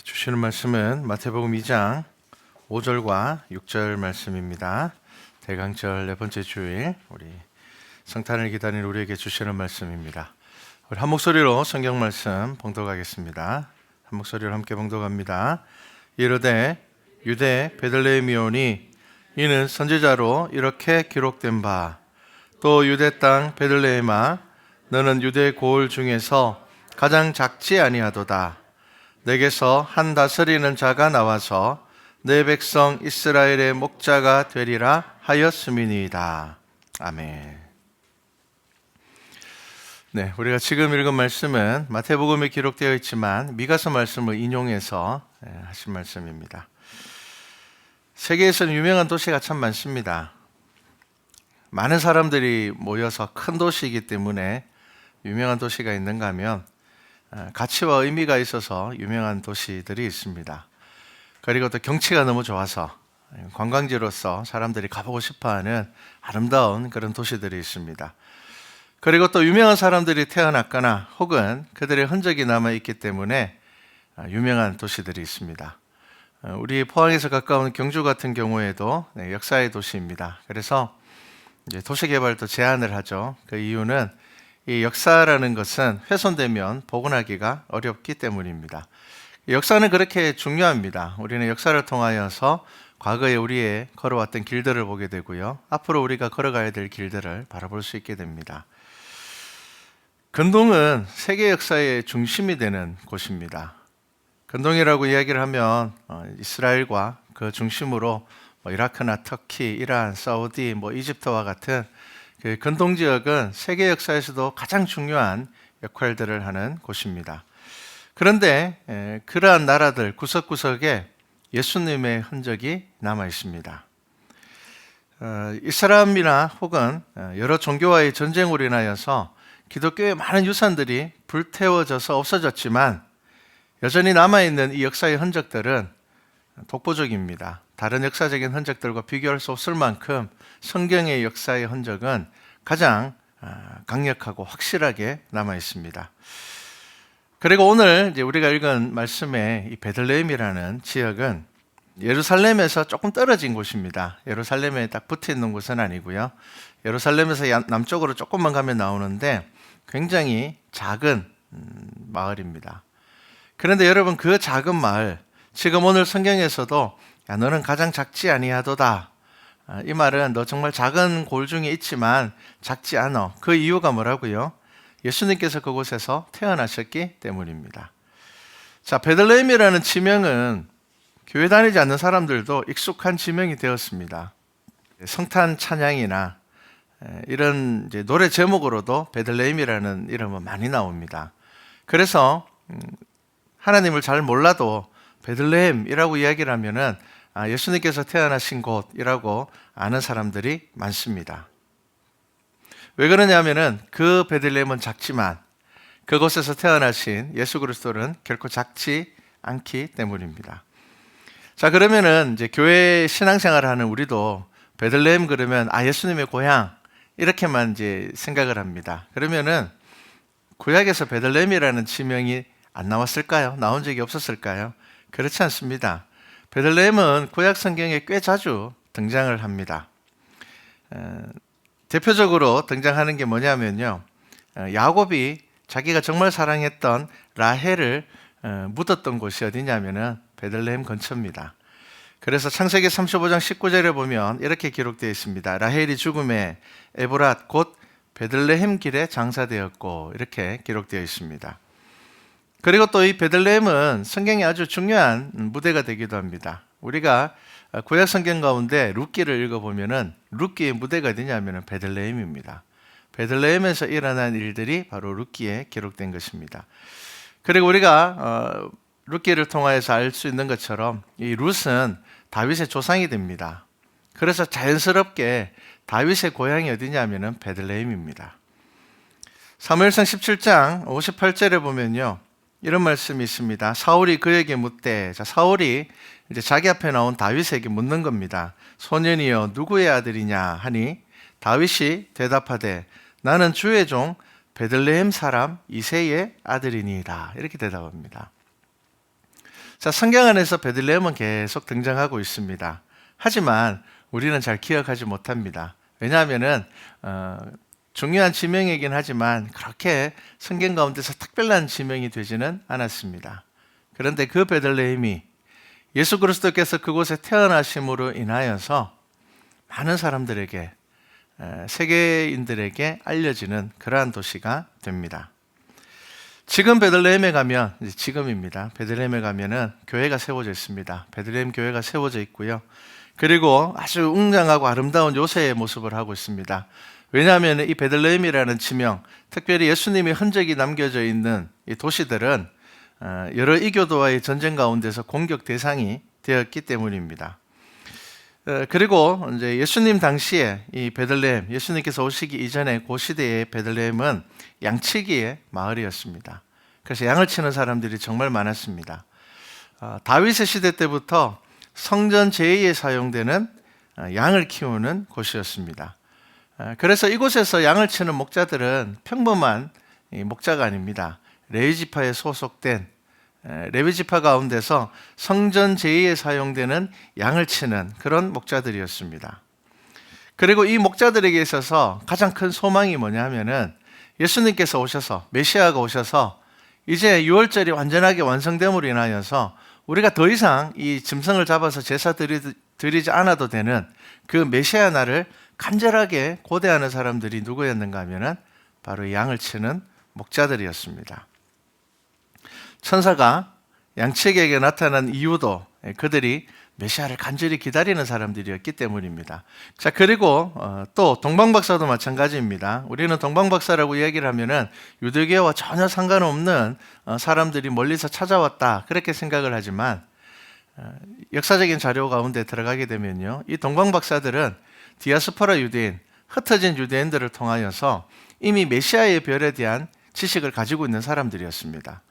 주시는 말씀은 마태복음 2장 5절과 6절 말씀입니다. 대강절 네 번째 주일 우리 성탄을 기다리는 우리에게 주시는 말씀입니다. 우리 한 목소리로 성경 말씀 봉독하겠습니다. 한 목소리로 함께 봉독합니다. 이르되 유대 베들레헴이오니 이는 선지자로 이렇게 기록된 바 또 유대 땅 베들레헴아 너는 유대 고을 중에서 가장 작지 아니하도다. 내게서 한 다스리는 자가 나와서 내 백성 이스라엘의 목자가 되리라 하였음이니이다. 아멘. 네, 우리가 지금 읽은 말씀은 마태복음에 기록되어 있지만 미가서 말씀을 인용해서 하신 말씀입니다. 세계에서는 유명한 도시가 참 많습니다. 많은 사람들이 모여서 큰 도시이기 때문에 유명한 도시가 있는가 하면 가치와 의미가 있어서 유명한 도시들이 있습니다. 그리고 또 경치가 너무 좋아서 관광지로서 사람들이 가보고 싶어하는 아름다운 그런 도시들이 있습니다. 그리고 또 유명한 사람들이 태어났거나 혹은 그들의 흔적이 남아있기 때문에 유명한 도시들이 있습니다. 우리 포항에서 가까운 경주 같은 경우에도 역사의 도시입니다. 그래서 이제 도시개발도 제한을 하죠. 그 이유는 이 역사라는 것은 훼손되면 복원하기가 어렵기 때문입니다. 역사는 그렇게 중요합니다. 우리는 역사를 통하여서 과거에 우리의 걸어왔던 길들을 보게 되고요. 앞으로 우리가 걸어가야 될 길들을 바라볼 수 있게 됩니다. 근동은 세계 역사의 중심이 되는 곳입니다. 근동이라고 이야기를 하면 이스라엘과 그 중심으로 이라크나 터키, 이란, 사우디, 이집트와 같은 그 근동 지역은 세계 역사에서도 가장 중요한 역할들을 하는 곳입니다. 그런데 그러한 나라들 구석구석에 예수님의 흔적이 남아 있습니다. 이슬람이나 혹은 여러 종교와의 전쟁으로 인하여서 기독교의 많은 유산들이 불태워져서 없어졌지만 여전히 남아있는 이 역사의 흔적들은 독보적입니다. 다른 역사적인 흔적들과 비교할 수 없을 만큼 성경의 역사의 흔적은 가장 강력하고 확실하게 남아 있습니다. 그리고 오늘 이제 우리가 읽은 말씀의 이 베들레헴이라는 지역은 예루살렘에서 조금 떨어진 곳입니다. 예루살렘에 딱 붙어 있는 곳은 아니고요. 예루살렘에서 남쪽으로 조금만 가면 나오는데 굉장히 작은 마을입니다. 그런데 여러분 그 작은 마을, 지금 오늘 성경에서도 야, 너는 가장 작지 아니하도다. 이 말은 너 정말 작은 골 중에 있지만 작지 않아. 그 이유가 뭐라고요? 예수님께서 그곳에서 태어나셨기 때문입니다. 자, 베들레헴이라는 지명은 교회 다니지 않는 사람들도 익숙한 지명이 되었습니다. 성탄 찬양이나 이런 이제 노래 제목으로도 베들레헴이라는 이름은 많이 나옵니다. 그래서 하나님을 잘 몰라도 베들레헴이라고 이야기를 하면은 예수님께서 태어나신 곳이라고 아는 사람들이 많습니다. 왜 그러냐면은 그 베들레헴은 작지만 그곳에서 태어나신 예수 그리스도는 결코 작지 않기 때문입니다. 자, 그러면은 이제 교회 신앙생활을 하는 우리도 베들레헴 그러면 예수님의 고향 이렇게만 이제 생각을 합니다. 그러면은 구약에서 베들레헴이라는 지명이 안 나왔을까요? 나온 적이 없었을까요? 그렇지 않습니다. 베들레헴은 구약 성경에 꽤 자주 등장을 합니다. 대표적으로 등장하는 게 뭐냐면요. 야곱이 자기가 정말 사랑했던 라헬을 묻었던 곳이 어디냐면은 베들레헴 근처입니다. 그래서 창세기 35장 19절에 보면 이렇게 기록되어 있습니다. 라헬이 죽음에 에브랏 곧 베들레헴 길에 장사되었고 이렇게 기록되어 있습니다. 그리고 또 이 베들레헴은 성경의 아주 중요한 무대가 되기도 합니다. 우리가 구약 성경 가운데 룻기를 읽어보면은 룻기의 무대가 어디냐면은 베들레헴입니다. 베들레헴에서 일어난 일들이 바로 룻기에 기록된 것입니다. 그리고 우리가 룻기를 통하여서 알 수 있는 것처럼 이 룻은 다윗의 조상이 됩니다. 그래서 자연스럽게 다윗의 고향이 어디냐면은 베들레헴입니다. 사무엘상 17장 58절에 보면요. 이런 말씀이 있습니다. 사울이 그에게 묻되, 자, 사울이 이제 자기 앞에 나온 다윗에게 묻는 겁니다. 소년이여 누구의 아들이냐 하니 다윗이 대답하되 나는 주의 종 베들레헴 사람 이새의 아들이니이다. 이렇게 대답합니다. 자, 성경 안에서 베들레헴은 계속 등장하고 있습니다. 하지만 우리는 잘 기억하지 못합니다. 왜냐하면은 중요한 지명이긴 하지만 그렇게 성경 가운데서 특별한 지명이 되지는 않았습니다. 그런데 그 베들레헴이 예수 그리스도께서 그곳에 태어나심으로 인하여서 많은 사람들에게, 세계인들에게 알려지는 그러한 도시가 됩니다. 지금 베들레헴에 가면, 지금입니다. 베들레헴에 가면은 교회가 세워져 있습니다. 베들레헴 교회가 세워져 있고요. 그리고 아주 웅장하고 아름다운 요새의 모습을 하고 있습니다. 왜냐하면 이 베들레헴이라는 지명, 특별히 예수님의 흔적이 남겨져 있는 이 도시들은 여러 이교도와의 전쟁 가운데서 공격 대상이 되었기 때문입니다. 그리고 이제 예수님 당시에 이 베들레헴, 예수님께서 오시기 이전에 그 시대의 베들레헴은 양치기의 마을이었습니다. 그래서 양을 치는 사람들이 정말 많았습니다. 다윗의 시대 때부터 성전 제의에 사용되는 양을 키우는 곳이었습니다. 그래서 이곳에서 양을 치는 목자들은 평범한 목자가 아닙니다. 레위 지파에 소속된 레위 지파 가운데서 성전 제의에 사용되는 양을 치는 그런 목자들이었습니다. 그리고 이 목자들에게 있어서 가장 큰 소망이 뭐냐면은 예수님께서 오셔서, 메시아가 오셔서 이제 유월절이 완전하게 완성됨으로 인하여서 우리가 더 이상 이 짐승을 잡아서 제사 드리지 않아도 되는 그 메시아 날을 간절하게 고대하는 사람들이 누구였는가 하면은 바로 양을 치는 목자들이었습니다. 천사가 양치에게 나타난 이유도 그들이 메시아를 간절히 기다리는 사람들이었기 때문입니다. 자, 그리고 또 동방박사도 마찬가지입니다. 우리는 동방박사라고 이야기를 하면은 유대교와 전혀 상관없는 사람들이 멀리서 찾아왔다 그렇게 생각을 하지만 역사적인 자료 가운데 들어가게 되면요, 이 동방박사들은 디아스포라 유대인, 흩어진 유대인들을 통하여서 이미 메시아의 별에 대한 지식을 가지고 있는 사람들이었습니다.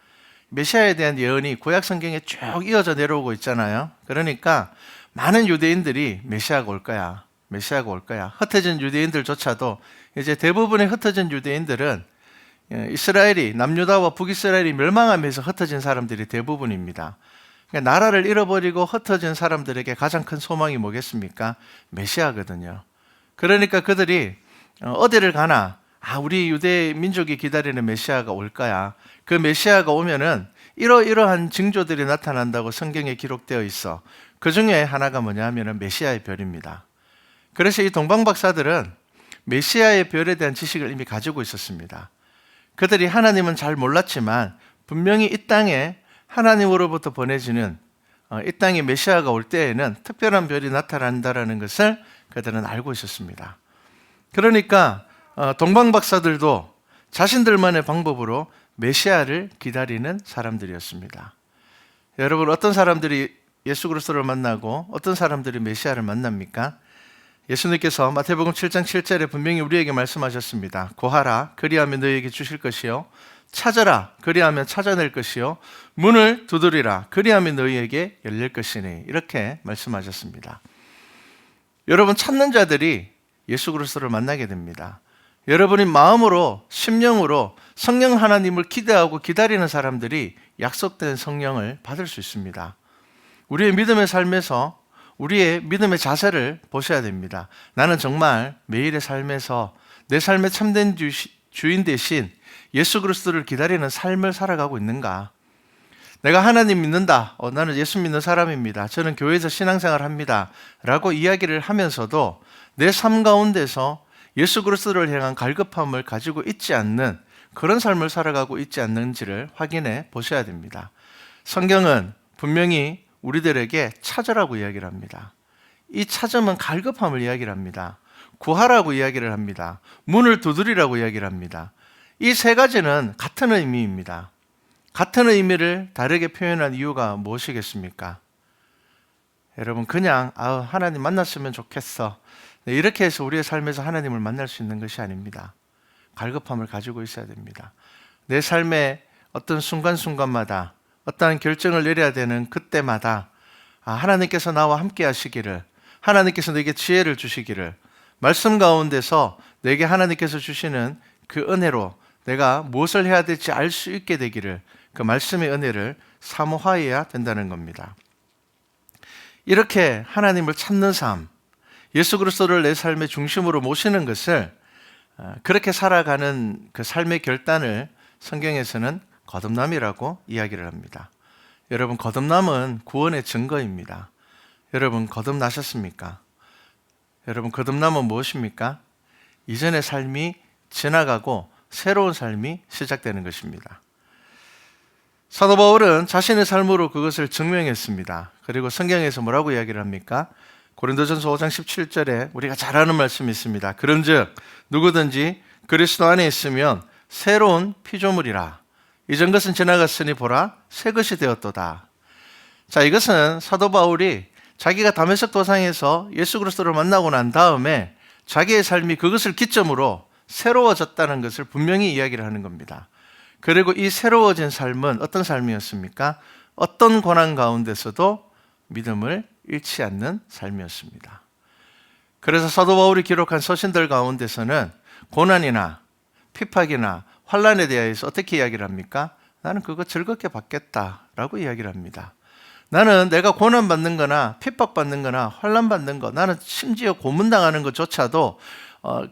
메시아에 대한 예언이 구약 성경에 쭉 이어져 내려오고 있잖아요. 그러니까 많은 유대인들이 메시아가 올 거야, 메시아가 올 거야. 흩어진 유대인들조차도 이제 대부분의 흩어진 유대인들은 이스라엘이, 남유다와 북이스라엘이 멸망하면서 흩어진 사람들이 대부분입니다. 그러니까 나라를 잃어버리고 흩어진 사람들에게 가장 큰 소망이 뭐겠습니까? 메시아거든요. 그러니까 그들이 어디를 가나 우리 유대 민족이 기다리는 메시아가 올 거야. 그 메시아가 오면은 이러한 징조들이 나타난다고 성경에 기록되어 있어. 그 중에 하나가 뭐냐 하면은 메시아의 별입니다. 그래서 이 동방박사들은 메시아의 별에 대한 지식을 이미 가지고 있었습니다. 그들이 하나님은 잘 몰랐지만 분명히 이 땅에 하나님으로부터 보내지는 이 땅에 메시아가 올 때에는 특별한 별이 나타난다라는 것을 그들은 알고 있었습니다. 그러니까 동방박사들도 자신들만의 방법으로 메시아를 기다리는 사람들이었습니다. 여러분, 어떤 사람들이 예수 그리스도를 만나고 어떤 사람들이 메시아를 만납니까? 예수님께서 마태복음 7장 7절에 분명히 우리에게 말씀하셨습니다. 고하라, 그리하면 너희에게 주실 것이요, 찾아라, 그리하면 찾아낼 것이요, 문을 두드리라, 그리하면 너희에게 열릴 것이니, 이렇게 말씀하셨습니다. 여러분, 찾는 자들이 예수 그리스도를 만나게 됩니다. 여러분이 마음으로, 심령으로 성령 하나님을 기대하고 기다리는 사람들이 약속된 성령을 받을 수 있습니다. 우리의 믿음의 삶에서 우리의 믿음의 자세를 보셔야 됩니다. 나는 정말 매일의 삶에서 내 삶의 참된 주인 대신 예수 그리스도를 기다리는 삶을 살아가고 있는가? 내가 하나님 믿는다, 나는 예수 믿는 사람입니다, 저는 교회에서 신앙생활 합니다 라고 이야기를 하면서도 내 삶 가운데서 예수 그리스도를 향한 갈급함을 가지고 있지 않는 그런 삶을 살아가고 있지 않는지를 확인해 보셔야 됩니다. 성경은 분명히 우리들에게 찾으라고 이야기를 합니다. 이 찾음은 갈급함을 이야기를 합니다. 구하라고 이야기를 합니다. 문을 두드리라고 이야기를 합니다. 이 세 가지는 같은 의미입니다. 같은 의미를 다르게 표현한 이유가 무엇이겠습니까? 여러분, 그냥 하나님 만났으면 좋겠어, 이렇게 해서 우리의 삶에서 하나님을 만날 수 있는 것이 아닙니다. 갈급함을 가지고 있어야 됩니다. 내 삶의 어떤 순간순간마다 어떠한 결정을 내려야 되는 그때마다 하나님께서 나와 함께 하시기를, 하나님께서 내게 지혜를 주시기를, 말씀 가운데서 내게 하나님께서 주시는 그 은혜로 내가 무엇을 해야 될지 알 수 있게 되기를, 그 말씀의 은혜를 사모하여야 된다는 겁니다. 이렇게 하나님을 찾는 삶, 예수 그리스도를 내 삶의 중심으로 모시는 것을 그렇게 살아가는 그 삶의 결단을 성경에서는 거듭남이라고 이야기를 합니다. 여러분, 거듭남은 구원의 증거입니다. 여러분, 거듭나셨습니까? 여러분, 거듭남은 무엇입니까? 이전의 삶이 지나가고 새로운 삶이 시작되는 것입니다. 사도 바울은 자신의 삶으로 그것을 증명했습니다. 그리고 성경에서 뭐라고 이야기를 합니까? 고린도전서 5장 17절에 우리가 잘 아는 말씀이 있습니다. 그런즉 누구든지 그리스도 안에 있으면 새로운 피조물이라. 이전 것은 지나갔으니 보라 새 것이 되었도다. 자, 이것은 사도 바울이 자기가 다메섹 도상에서 예수 그리스도를 만나고 난 다음에 자기의 삶이 그것을 기점으로 새로워졌다는 것을 분명히 이야기를 하는 겁니다. 그리고 이 새로워진 삶은 어떤 삶이었습니까? 어떤 고난 가운데서도 믿음을 잃지 않는 삶이었습니다. 그래서 사도 바울이 기록한 서신들 가운데서는 고난이나 핍박이나 환난에 대해서 어떻게 이야기를 합니까? 나는 그거 즐겁게 받겠다라고 이야기를 합니다. 나는 내가 고난받는 거나 핍박받는 거나 환난받는 거, 나는 심지어 고문당하는 것조차도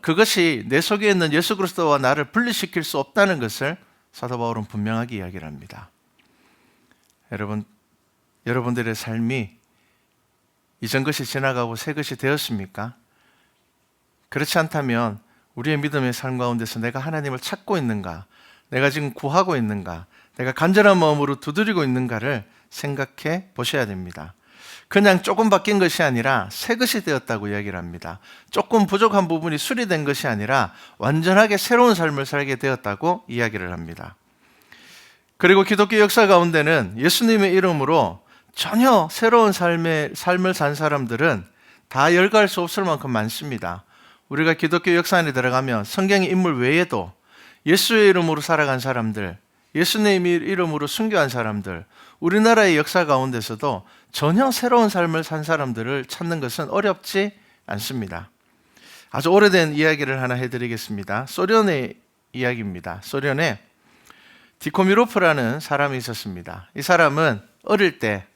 그것이 내 속에 있는 예수 그리스도와 나를 분리시킬 수 없다는 것을 사도 바울은 분명하게 이야기를 합니다. 여러분들의 삶이 이전 것이 지나가고 새 것이 되었습니까? 그렇지 않다면 우리의 믿음의 삶 가운데서 내가 하나님을 찾고 있는가? 내가 지금 구하고 있는가? 내가 간절한 마음으로 두드리고 있는가를 생각해 보셔야 됩니다. 그냥 조금 바뀐 것이 아니라 새 것이 되었다고 이야기를 합니다. 조금 부족한 부분이 수리된 것이 아니라 완전하게 새로운 삶을 살게 되었다고 이야기를 합니다. 그리고 기독교 역사 가운데는 예수님의 이름으로 전혀 새로운 삶을 산 사람들은 다 열거할 수 없을 만큼 많습니다. 우리가 기독교 역사 안에 들어가면 성경의 인물 외에도 예수의 이름으로 살아간 사람들, 예수님의 이름으로 순교한 사람들, 우리나라의 역사 가운데서도 전혀 새로운 삶을 산 사람들을 찾는 것은 어렵지 않습니다. 아주 오래된 이야기를 하나 해드리겠습니다. 소련의 이야기입니다. 소련에 디코미로프라는 사람이 있었습니다. 이 사람은 어릴 때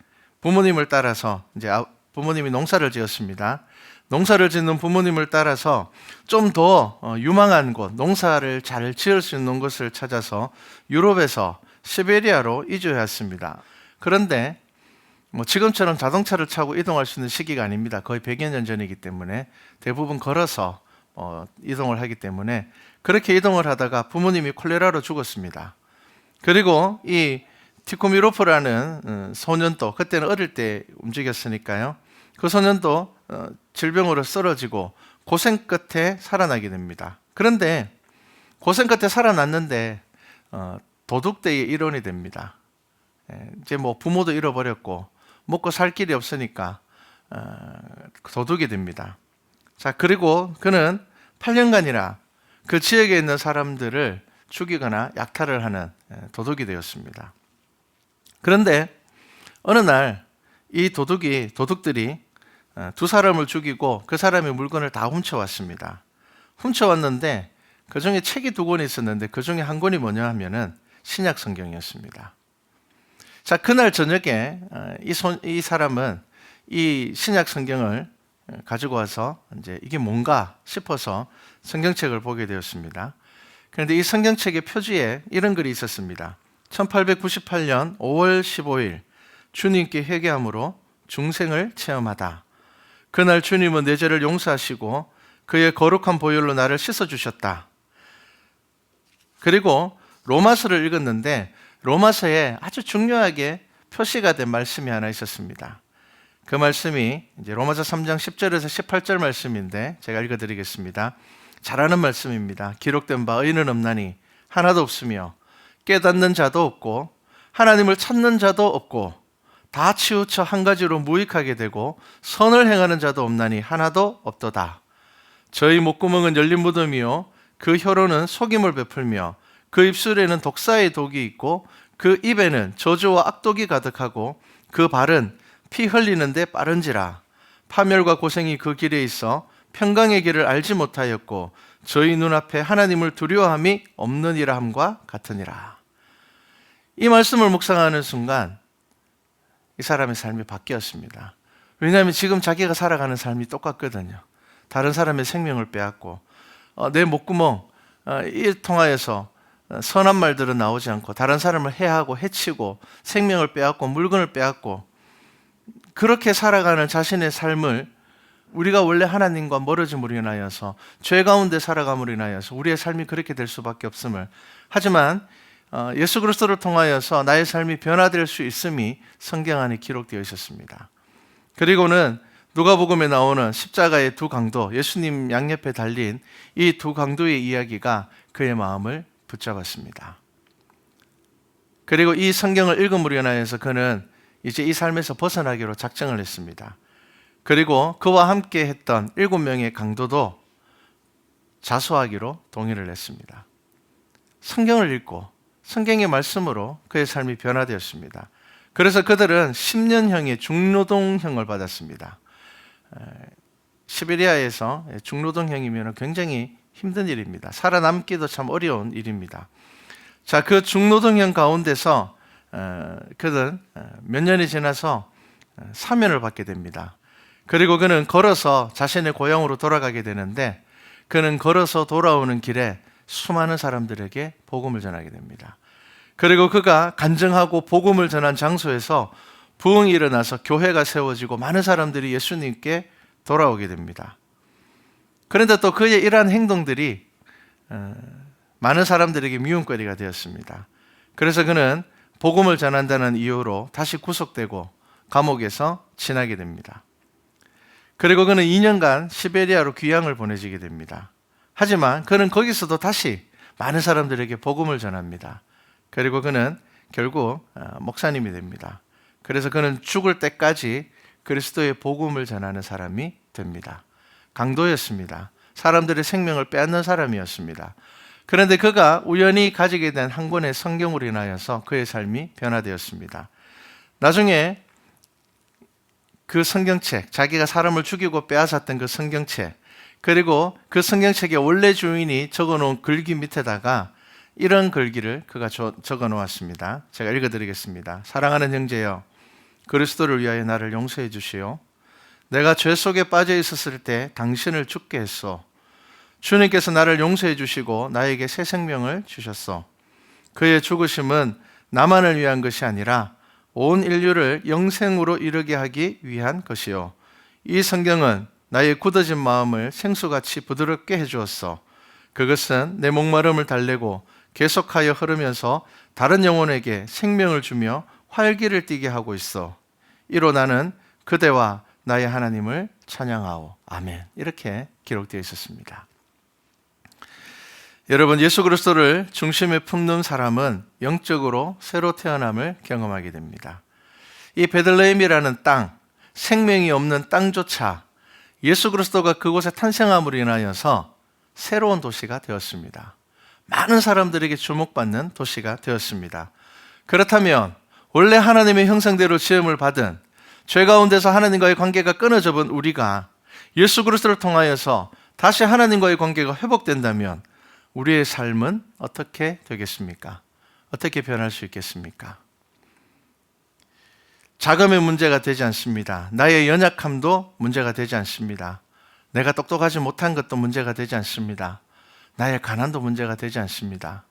부모님을 따라서 이제 부모님이 농사를 지었습니다. 농사를 짓는 부모님을 따라서 좀 더 유망한 곳, 농사를 잘 지을 수 있는 곳을 찾아서 유럽에서 시베리아로 이주해왔습니다. 그런데 지금처럼 자동차를 타고 이동할 수 있는 시기가 아닙니다. 거의 100여 년 전이기 때문에 대부분 걸어서 이동을 하기 때문에 그렇게 이동을 하다가 부모님이 콜레라로 죽었습니다. 그리고 이 티코미로프라는 소년도, 그때는 어릴 때 움직였으니까요. 그 소년도 질병으로 쓰러지고 고생 끝에 살아나게 됩니다. 그런데 고생 끝에 살아났는데 도둑대의 일원이 됩니다. 이제 부모도 잃어버렸고 먹고 살 길이 없으니까 도둑이 됩니다. 자, 그리고 그는 8년간이나 그 지역에 있는 사람들을 죽이거나 약탈을 하는 도둑이 되었습니다. 그런데 어느 날 이 도둑들이 두 사람을 죽이고 그 사람의 물건을 다 훔쳐왔습니다. 훔쳐왔는데 그 중에 책이 2권이 있었는데 그 중에 한 권이 뭐냐 하면은 신약 성경이었습니다. 자, 그날 저녁에 이 사람은 이 신약 성경을 가지고 와서 이제 이게 뭔가 싶어서 성경책을 보게 되었습니다. 그런데 이 성경책의 표지에 이런 글이 있었습니다. 1898년 5월 15일 주님께 회개함으로 중생을 체험하다. 그날 주님은 내 죄를 용서하시고 그의 거룩한 보혈로 나를 씻어주셨다. 그리고 로마서를 읽었는데 로마서에 아주 중요하게 표시가 된 말씀이 하나 있었습니다. 그 말씀이 이제 로마서 3장 10절에서 18절 말씀인데 제가 읽어드리겠습니다. 잘 아는 말씀입니다. 기록된 바 의인은 없나니 하나도 없으며 깨닫는 자도 없고 하나님을 찾는 자도 없고 다 치우쳐 한 가지로 무익하게 되고 선을 행하는 자도 없나니 하나도 없도다. 저희 목구멍은 열린 무덤이요 그 혀로는 속임을 베풀며 그 입술에는 독사의 독이 있고 그 입에는 저주와 악독이 가득하고 그 발은 피 흘리는데 빠른지라. 파멸과 고생이 그 길에 있어 평강의 길을 알지 못하였고 저희 눈앞에 하나님을 두려워함이 없느니라 함과 같으니라. 이 말씀을 묵상하는 순간 이 사람의 삶이 바뀌었습니다. 왜냐하면 지금 자기가 살아가는 삶이 똑같거든요. 다른 사람의 생명을 빼앗고 내 목구멍 이 통하여서 선한 말들은 나오지 않고 다른 사람을 해하고 해치고 생명을 빼앗고 물건을 빼앗고 그렇게 살아가는 자신의 삶을 우리가 원래 하나님과 멀어짐으로 인하여서 죄 가운데 살아감으로 인하여서 우리의 삶이 그렇게 될 수밖에 없음을, 하지만 예수 그리스도를 통하여서 나의 삶이 변화될 수 있음이 성경 안에 기록되어 있었습니다. 그리고는 누가복음에 나오는 십자가의 두 강도, 예수님 양옆에 달린 이 두 강도의 이야기가 그의 마음을 붙잡았습니다. 그리고 이 성경을 읽음으로 인하여서 그는 이제 이 삶에서 벗어나기로 작정을 했습니다. 그리고 그와 함께 했던 7명의 강도도 자수하기로 동의를 했습니다. 성경을 읽고 성경의 말씀으로 그의 삶이 변화되었습니다. 그래서 그들은 10년형의 중노동형을 받았습니다. 시베리아에서 중노동형이면 굉장히 힘든 일입니다. 살아남기도 참 어려운 일입니다. 자, 그 중노동형 가운데서 그는 몇 년이 지나서 사면을 받게 됩니다. 그리고 그는 걸어서 자신의 고향으로 돌아가게 되는데, 그는 걸어서 돌아오는 길에 수많은 사람들에게 복음을 전하게 됩니다. 그리고 그가 간증하고 복음을 전한 장소에서 부흥이 일어나서 교회가 세워지고 많은 사람들이 예수님께 돌아오게 됩니다. 그런데 또 그의 이러한 행동들이 많은 사람들에게 미움거리가 되었습니다. 그래서 그는 복음을 전한다는 이유로 다시 구속되고 감옥에서 지나게 됩니다. 그리고 그는 2년간 시베리아로 귀향을 보내지게 됩니다. 하지만 그는 거기서도 다시 많은 사람들에게 복음을 전합니다. 그리고 그는 결국 목사님이 됩니다. 그래서 그는 죽을 때까지 그리스도의 복음을 전하는 사람이 됩니다. 강도였습니다. 사람들의 생명을 빼앗는 사람이었습니다. 그런데 그가 우연히 가지게 된 한 권의 성경으로 인하여서 그의 삶이 변화되었습니다. 나중에 그 성경책, 자기가 사람을 죽이고 빼앗았던 그 성경책, 그리고 그 성경책의 원래 주인이 적어놓은 글귀 밑에다가 이런 글귀를 그가 적어놓았습니다. 제가 읽어드리겠습니다. 사랑하는 형제여, 그리스도를 위하여 나를 용서해 주시오. 내가 죄 속에 빠져 있었을 때 당신을 죽게 했소. 주님께서 나를 용서해 주시고 나에게 새 생명을 주셨소. 그의 죽으심은 나만을 위한 것이 아니라 온 인류를 영생으로 이르게 하기 위한 것이요. 이 성경은 나의 굳어진 마음을 생수같이 부드럽게 해주었어. 그것은 내 목마름을 달래고 계속하여 흐르면서 다른 영혼에게 생명을 주며 활기를 띠게 하고 있어. 이로 나는 그대와 나의 하나님을 찬양하오. 아멘. 이렇게 기록되어 있었습니다. 여러분, 예수 그리스도를 중심에 품는 사람은 영적으로 새로 태어남을 경험하게 됩니다. 이 베들레헴이라는 땅, 생명이 없는 땅조차 예수 그리스도가 그곳에 탄생함으로 인하여서 새로운 도시가 되었습니다. 많은 사람들에게 주목받는 도시가 되었습니다. 그렇다면 원래 하나님의 형상대로 지음을 받은 죄 가운데서 하나님과의 관계가 끊어져 본 우리가 예수 그리스도를 통하여서 다시 하나님과의 관계가 회복된다면 우리의 삶은 어떻게 되겠습니까? 어떻게 변할 수 있겠습니까? 자금의 문제가 되지 않습니다. 나의 연약함도 문제가 되지 않습니다. 내가 똑똑하지 못한 것도 문제가 되지 않습니다. 나의 가난도 문제가 되지 않습니다.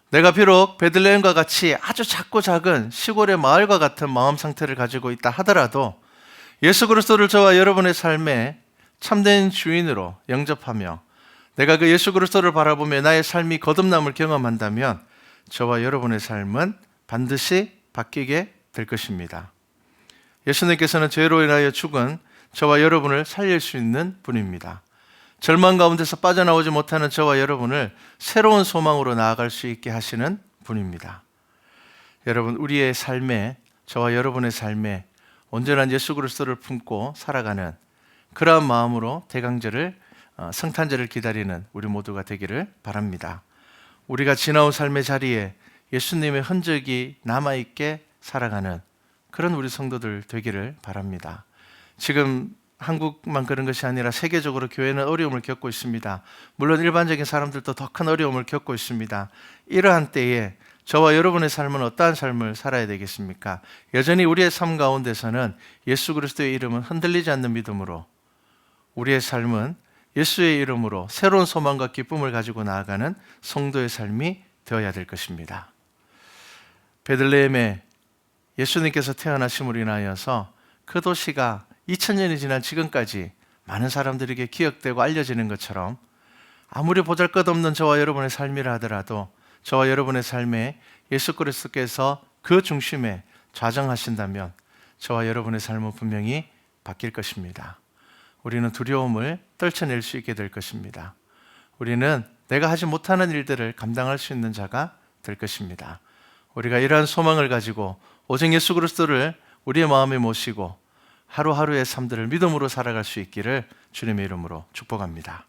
내가 비록 베들레헴과 같이 아주 작고 작은 시골의 마을과 같은 마음 상태를 가지고 있다 하더라도 예수 그리스도를 저와 여러분의 삶에 참된 주인으로 영접하며 내가 그 예수 그리스도를 바라보며 나의 삶이 거듭남을 경험한다면 저와 여러분의 삶은 반드시 바뀌게 될 것입니다. 예수님께서는 죄로 인하여 죽은 저와 여러분을 살릴 수 있는 분입니다. 절망 가운데서 빠져나오지 못하는 저와 여러분을 새로운 소망으로 나아갈 수 있게 하시는 분입니다. 여러분, 우리의 삶에, 저와 여러분의 삶에 온전한 예수 그리스도를 품고 살아가는 그러한 마음으로 대강절을 성탄절을 기다리는 우리 모두가 되기를 바랍니다. 우리가 지나온 삶의 자리에 예수님의 흔적이 남아있게 살아가는 그런 우리 성도들 되기를 바랍니다. 지금 한국만 그런 것이 아니라 세계적으로 교회는 어려움을 겪고 있습니다. 물론 일반적인 사람들도 더 큰 어려움을 겪고 있습니다. 이러한 때에 저와 여러분의 삶은 어떠한 삶을 살아야 되겠습니까? 여전히 우리의 삶 가운데서는 예수 그리스도의 이름은 흔들리지 않는 믿음으로, 우리의 삶은 예수의 이름으로 새로운 소망과 기쁨을 가지고 나아가는 성도의 삶이 되어야 될 것입니다. 베들레헴에 예수님께서 태어나심으로 인하여서 그 도시가 2000년이 지난 지금까지 많은 사람들에게 기억되고 알려지는 것처럼, 아무리 보잘것없는 저와 여러분의 삶이라 하더라도 저와 여러분의 삶에 예수 그리스도께서 그 중심에 좌정하신다면 저와 여러분의 삶은 분명히 바뀔 것입니다. 우리는 두려움을 떨쳐낼 수 있게 될 것입니다. 우리는 내가 하지 못하는 일들을 감당할 수 있는 자가 될 것입니다. 우리가 이러한 소망을 가지고 오직 예수 그리스도를 우리의 마음에 모시고 하루하루의 삶들을 믿음으로 살아갈 수 있기를 주님의 이름으로 축복합니다.